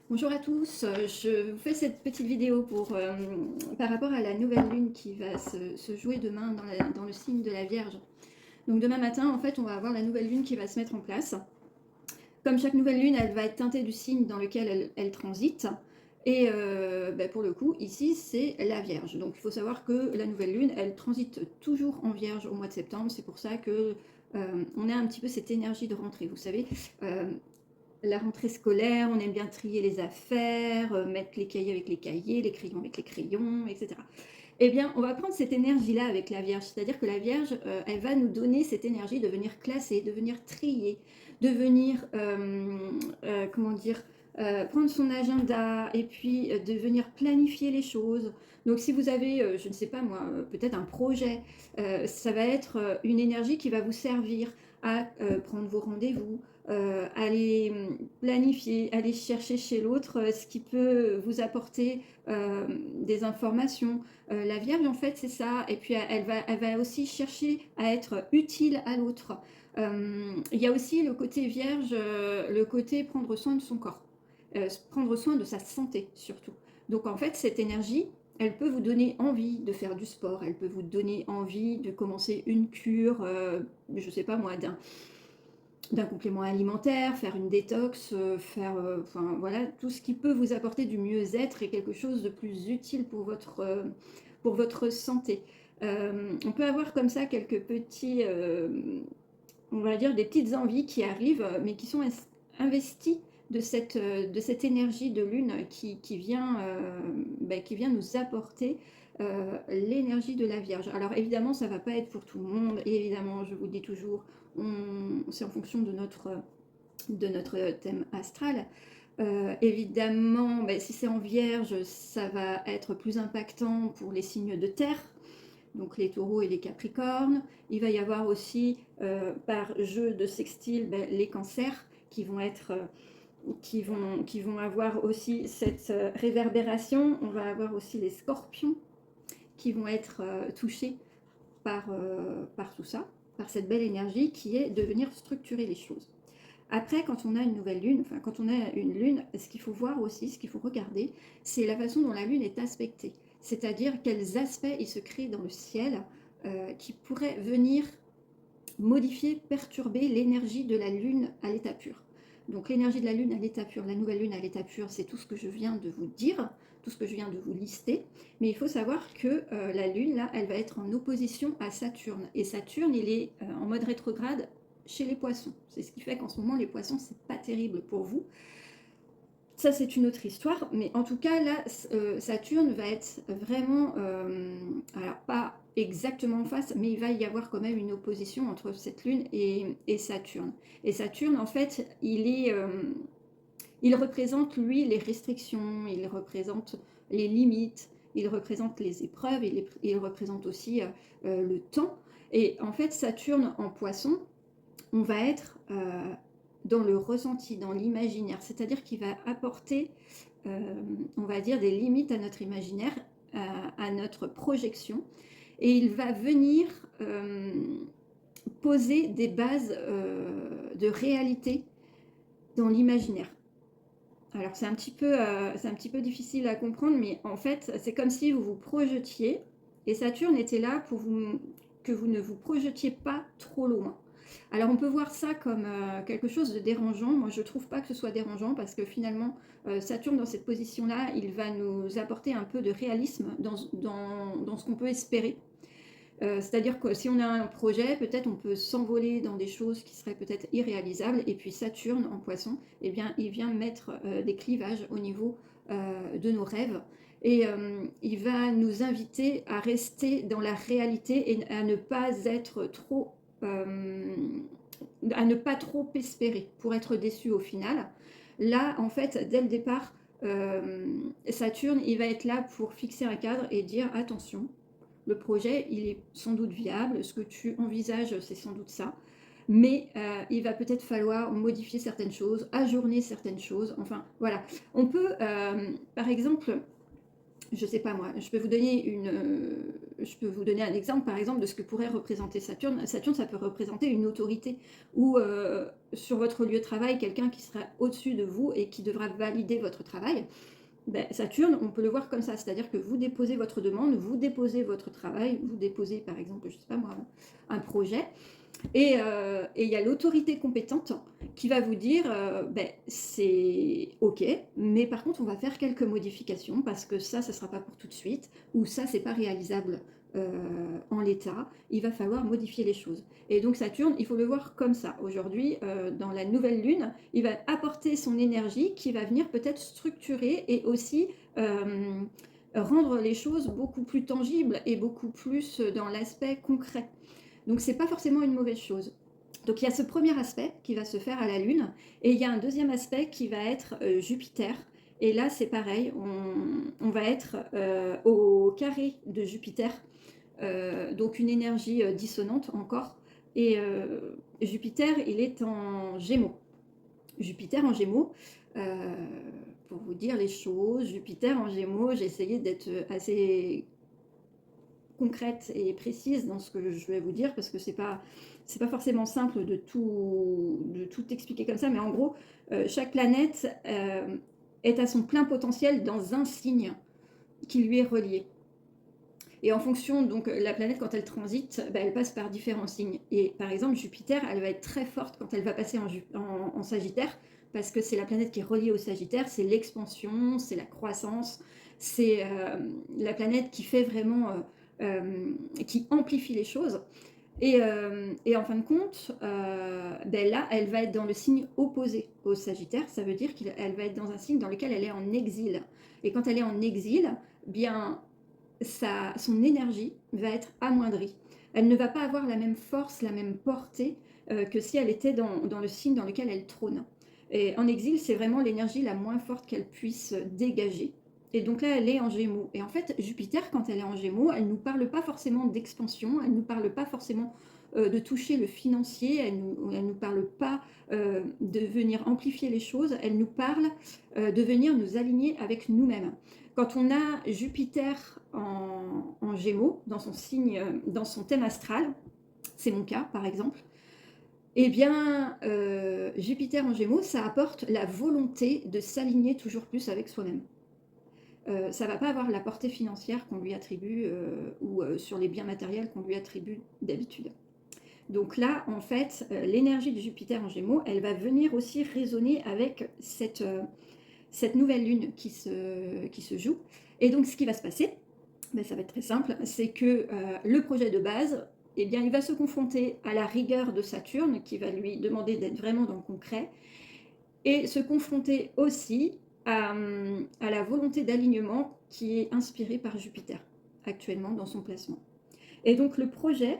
Bonjour à tous, je vous fais cette petite vidéo par rapport à la nouvelle lune qui va se jouer demain dans le signe de la Vierge. Donc demain matin, en fait, on va avoir la nouvelle lune qui va se mettre en place. Comme chaque nouvelle lune, elle va être teintée du signe dans lequel elle transite. Et pour le coup, ici, c'est la Vierge. Donc il faut savoir que la nouvelle lune, elle transite toujours en Vierge au mois de septembre. C'est pour ça que on a un petit peu cette énergie de rentrée. Vous savez, euh, la rentrée scolaire, on aime bien trier les affaires, mettre les cahiers avec les cahiers, les crayons avec les crayons, etc. Eh bien, on va prendre cette énergie-là avec la Vierge, c'est-à-dire que la Vierge, elle va nous donner cette énergie de venir classer, de venir trier, de venir, comment dire, prendre son agenda et puis de venir planifier les choses. Donc, si vous avez, je ne sais pas moi, peut-être un projet, ça va être une énergie qui va vous servir à prendre vos rendez-vous, aller planifier, aller chercher chez l'autre ce qui peut vous apporter des informations. La Vierge, en fait, c'est ça. Et puis, elle va aussi chercher à être utile à l'autre. Il y a aussi le côté Vierge, le côté prendre soin de son corps, prendre soin de sa santé surtout. Donc, en fait, cette énergie, elle peut vous donner envie de faire du sport, elle peut vous donner envie de commencer une cure, je ne sais pas moi, d'un complément alimentaire, faire une détox, enfin voilà, tout ce qui peut vous apporter du mieux-être et quelque chose de plus utile pour votre santé. On peut avoir comme ça quelques petits, on va dire des petites envies qui arrivent, mais qui sont investies de cette énergie de lune qui vient nous apporter l'énergie de la Vierge. Alors évidemment, ça ne va pas être pour tout le monde, et évidemment, je vous le dis toujours, c'est en fonction de notre thème astral. Évidemment, si c'est en Vierge, ça va être plus impactant pour les signes de terre, donc les taureaux et les capricornes. Il va y avoir aussi, par jeu de sextile, les cancers qui vont être... qui vont avoir aussi cette réverbération. On va avoir aussi les scorpions qui vont être touchés par tout ça, par cette belle énergie qui est de venir structurer les choses. Après, quand on a une nouvelle lune, enfin quand on a une lune, ce qu'il faut voir aussi, ce qu'il faut regarder, c'est la façon dont la lune est aspectée. C'est-à-dire quels aspects il se crée dans le ciel qui pourraient venir modifier, perturber l'énergie de la lune à l'état pur. Donc l'énergie de la lune à l'état pur, la nouvelle lune à l'état pur, c'est tout ce que je viens de vous dire, tout ce que je viens de vous lister. Mais il faut savoir que la lune, là, elle va être en opposition à Saturne. Et Saturne, il est en mode rétrograde chez les poissons. C'est ce qui fait qu'en ce moment, les poissons, c'est pas terrible pour vous. Ça, c'est une autre histoire, mais en tout cas, là, Saturne va être vraiment, alors pas exactement en face, mais il va y avoir quand même une opposition entre cette Lune et Saturne. Et Saturne, en fait, il représente, lui, les restrictions, il représente les limites, il représente les épreuves, il représente aussi le temps. Et en fait, Saturne en poisson, on va être dans le ressenti, dans l'imaginaire, c'est-à-dire qu'il va apporter, on va dire, des limites à notre imaginaire, à notre projection, et il va venir poser des bases de réalité dans l'imaginaire. Alors c'est un petit peu difficile à comprendre, mais en fait, c'est comme si vous vous projetiez, et Saturne était là pour que vous ne vous projetiez pas trop loin. Alors on peut voir ça comme quelque chose de dérangeant. Moi je ne trouve pas que ce soit dérangeant parce que finalement Saturne dans cette position-là, il va nous apporter un peu de réalisme dans ce qu'on peut espérer. C'est-à-dire que si on a un projet, peut-être on peut s'envoler dans des choses qui seraient peut-être irréalisables. Et puis Saturne en poisson, eh bien, il vient mettre des clivages au niveau de nos rêves. Et il va nous inviter à rester dans la réalité et à ne pas être trop... à ne pas trop espérer pour être déçu au final. Là, en fait, dès le départ, Saturne, il va être là pour fixer un cadre et dire attention, le projet, il est sans doute viable, ce que tu envisages, c'est sans doute ça, mais il va peut-être falloir modifier certaines choses, ajourner certaines choses, enfin voilà. On peut, par exemple, je sais pas moi, je peux vous donner un exemple, par exemple, de ce que pourrait représenter Saturne. Saturne, ça peut représenter une autorité ou sur votre lieu de travail, quelqu'un qui sera au-dessus de vous et qui devra valider votre travail. Ben, Saturne, on peut le voir comme ça, c'est-à-dire que vous déposez votre demande, vous déposez votre travail, vous déposez par exemple, je sais pas moi, un projet, et il y a l'autorité compétente qui va vous dire ben, c'est ok, mais par contre on va faire quelques modifications parce que ça ne sera pas pour tout de suite, ou ça c'est pas réalisable en l'état, il va falloir modifier les choses. Et donc Saturne, il faut le voir comme ça. Aujourd'hui, dans la nouvelle lune, il va apporter son énergie qui va venir peut-être structurer et aussi rendre les choses beaucoup plus tangibles et beaucoup plus dans l'aspect concret. Donc c'est pas forcément une mauvaise chose. Donc il y a ce premier aspect qui va se faire à la Lune, et il y a un deuxième aspect qui va être Jupiter. Et là c'est pareil, on va être au carré de Jupiter, donc une énergie dissonante encore. Et Jupiter, il est en Gémeaux. Jupiter en Gémeaux, euh, pour vous dire les choses, Jupiter en Gémeaux, j'ai essayé d'être assez concrète et précise dans ce que je vais vous dire, parce que c'est pas forcément simple de tout expliquer comme ça, mais en gros, chaque planète est à son plein potentiel dans un signe qui lui est relié. Et en fonction, donc la planète, quand elle transite, bah, elle passe par différents signes. Et par exemple, Jupiter, elle va être très forte quand elle va passer en Sagittaire, parce que c'est la planète qui est reliée au Sagittaire, c'est l'expansion, c'est la croissance, c'est la planète qui fait vraiment, qui amplifie les choses. Et en fin de compte, ben là, elle va être dans le signe opposé au Sagittaire. Ça veut dire qu'elle va être dans un signe dans lequel elle est en exil. Et quand elle est en exil, bien, son énergie va être amoindrie. Elle ne va pas avoir la même force, la même portée que si elle était dans le signe dans lequel elle trône. Et en exil, c'est vraiment l'énergie la moins forte qu'elle puisse dégager. Et donc là, elle est en Gémeaux. Et en fait, Jupiter, quand elle est en Gémeaux, elle ne nous parle pas forcément d'expansion, elle ne nous parle pas forcément de toucher le financier, elle ne nous parle pas de venir amplifier les choses, elle nous parle de venir nous aligner avec nous-mêmes. Quand on a Jupiter en Gémeaux, dans son signe, dans son thème astral, c'est mon cas par exemple, eh bien, Jupiter en Gémeaux, ça apporte la volonté de s'aligner toujours plus avec soi-même. Ça ne va pas avoir la portée financière qu'on lui attribue ou sur les biens matériels qu'on lui attribue d'habitude. Donc là, en fait, l'énergie de Jupiter en Gémeaux, elle va venir aussi résonner avec cette nouvelle lune qui se joue. Et donc, ce qui va se passer, ben, ça va être très simple, c'est que le projet de base, eh bien, il va se confronter à la rigueur de Saturne, qui va lui demander d'être vraiment dans le concret, et se confronter aussi à la volonté d'alignement qui est inspirée par Jupiter, actuellement dans son placement. Et donc, le projet,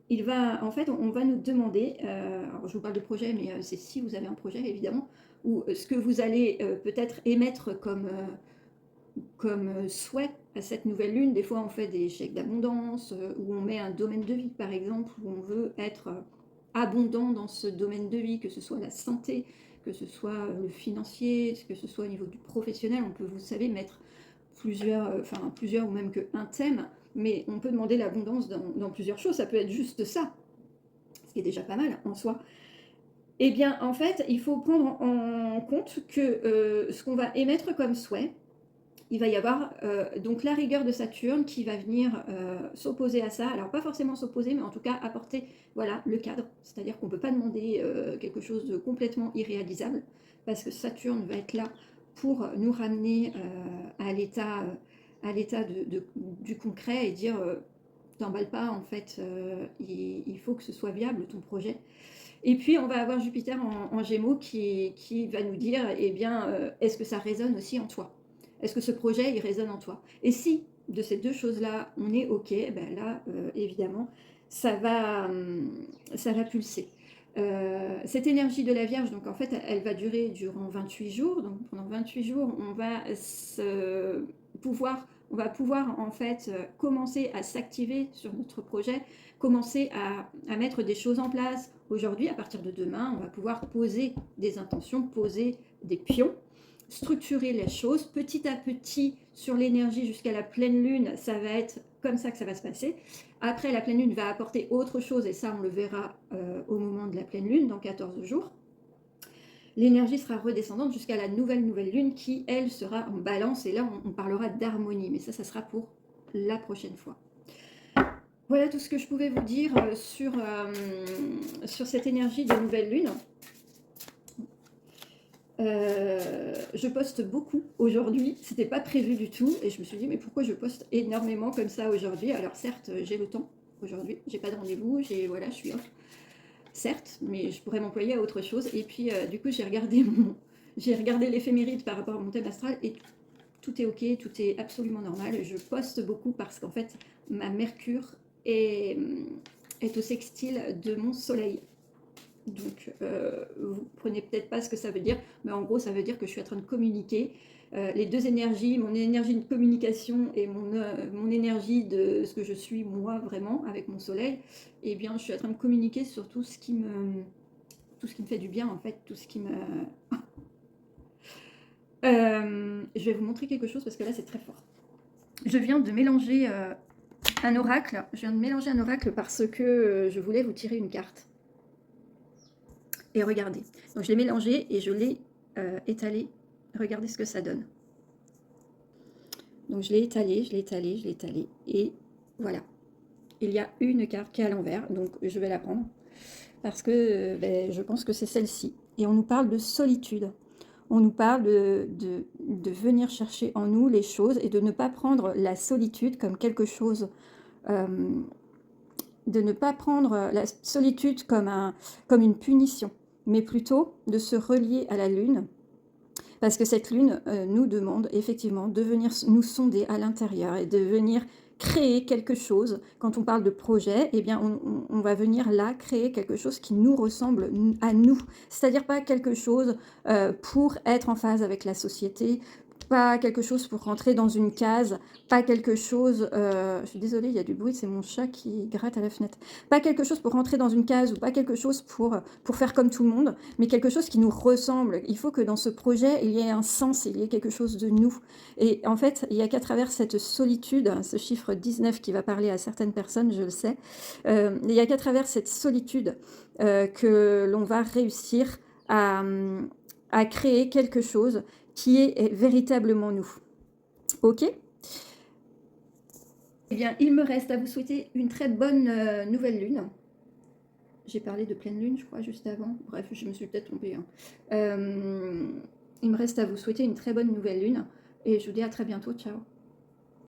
en fait, on va nous demander, alors je vous parle de projet, mais c'est si vous avez un projet, évidemment, ou ce que vous allez peut-être émettre comme souhait à cette nouvelle lune. Des fois, on fait des chèques d'abondance, où on met un domaine de vie, par exemple, où on veut être abondant dans ce domaine de vie, que ce soit la santé, que ce soit le financier, que ce soit au niveau du professionnel. On peut, vous savez, mettre plusieurs ou même qu'un thème, mais on peut demander l'abondance dans plusieurs choses. Ça peut être juste ça, ce qui est déjà pas mal en soi. Eh bien, en fait, il faut prendre en compte que ce qu'on va émettre comme souhait, il va y avoir donc la rigueur de Saturne qui va venir s'opposer à ça. Alors pas forcément s'opposer, mais en tout cas apporter voilà, le cadre. C'est-à-dire qu'on ne peut pas demander quelque chose de complètement irréalisable, parce que Saturne va être là pour nous ramener à l'état du concret et dire t'emballes pas, en fait, il faut que ce soit viable ton projet. Et puis on va avoir Jupiter en Gémeaux qui va nous dire, eh bien, est-ce que ça résonne aussi en toi? Est-ce que ce projet, il résonne en toi? Et si de ces deux choses-là, on est OK, ben là, évidemment, ça va pulser. Cette énergie de la Vierge, donc en fait, elle va durer durant 28 jours. Donc pendant 28 jours, on va pouvoir en fait commencer à s'activer sur notre projet, commencer à mettre des choses en place. Aujourd'hui, à partir de demain, on va pouvoir poser des intentions, poser des pions structurer les choses petit à petit sur l'énergie jusqu'à la pleine lune. Ça va être comme ça que ça va se passer. Après, la pleine lune va apporter autre chose et ça, on le verra au moment de la pleine lune, dans 14 jours. L'énergie sera redescendante jusqu'à la nouvelle lune qui, elle, sera en balance. Et là, on parlera d'harmonie. Mais ça sera pour la prochaine fois. Voilà tout ce que je pouvais vous dire sur cette énergie de nouvelle lune. Je poste beaucoup aujourd'hui, c'était pas prévu du tout et je me suis dit mais pourquoi je poste énormément comme ça aujourd'hui? Alors certes j'ai le temps aujourd'hui, j'ai pas de rendez-vous, voilà, je suis off, certes, mais je pourrais m'employer à autre chose. Et puis du coup j'ai regardé l'éphéméride par rapport à mon thème astral et tout est ok, tout est absolument normal. Je poste beaucoup parce qu'en fait ma Mercure est au sextile de mon soleil. Donc, vous prenez peut-être pas ce que ça veut dire, mais en gros, ça veut dire que je suis en train de communiquer. Les deux énergies, mon énergie de communication et mon énergie de ce que je suis moi vraiment avec mon soleil, eh bien, je suis en train de communiquer sur tout ce qui me fait du bien en fait, tout ce qui me... je vais vous montrer quelque chose parce que là, c'est très fort. Je viens de mélanger un oracle. Je viens de mélanger un oracle parce que je voulais vous tirer une carte. Et regardez, donc je l'ai mélangé et je l'ai étalé. Regardez ce que ça donne. Donc je l'ai étalé, je l'ai étalé, je l'ai étalé. Et voilà. Il y a une carte qui est à l'envers, donc je vais la prendre. Parce que je pense que c'est celle-ci. Et on nous parle de solitude. On nous parle de venir chercher en nous les choses et de ne pas prendre la solitude comme quelque chose... de ne pas prendre la solitude comme une punition, mais plutôt de se relier à la lune, parce que cette lune nous demande effectivement de venir nous sonder à l'intérieur et de venir créer quelque chose. Quand on parle de projet, eh bien on va venir là créer quelque chose qui nous ressemble à nous, c'est-à-dire pas quelque chose pour être en phase avec la société, pas quelque chose pour rentrer dans une case, pas quelque chose... je suis désolée, il y a du bruit, c'est mon chat qui gratte à la fenêtre. Pas quelque chose pour rentrer dans une case ou pas quelque chose pour faire comme tout le monde, mais quelque chose qui nous ressemble. Il faut que dans ce projet, il y ait un sens, il y ait quelque chose de nous. Et en fait, il n'y a qu'à travers cette solitude, ce chiffre 19 qui va parler à certaines personnes, je le sais, il n'y a qu'à travers cette solitude que l'on va réussir à créer quelque chose qui est véritablement nous. Ok ? Eh bien, il me reste à vous souhaiter une très bonne nouvelle lune. J'ai parlé de pleine lune, je crois, juste avant. Bref, je me suis peut-être trompée. Hein. Il me reste à vous souhaiter une très bonne nouvelle lune. Et je vous dis à très bientôt. Ciao.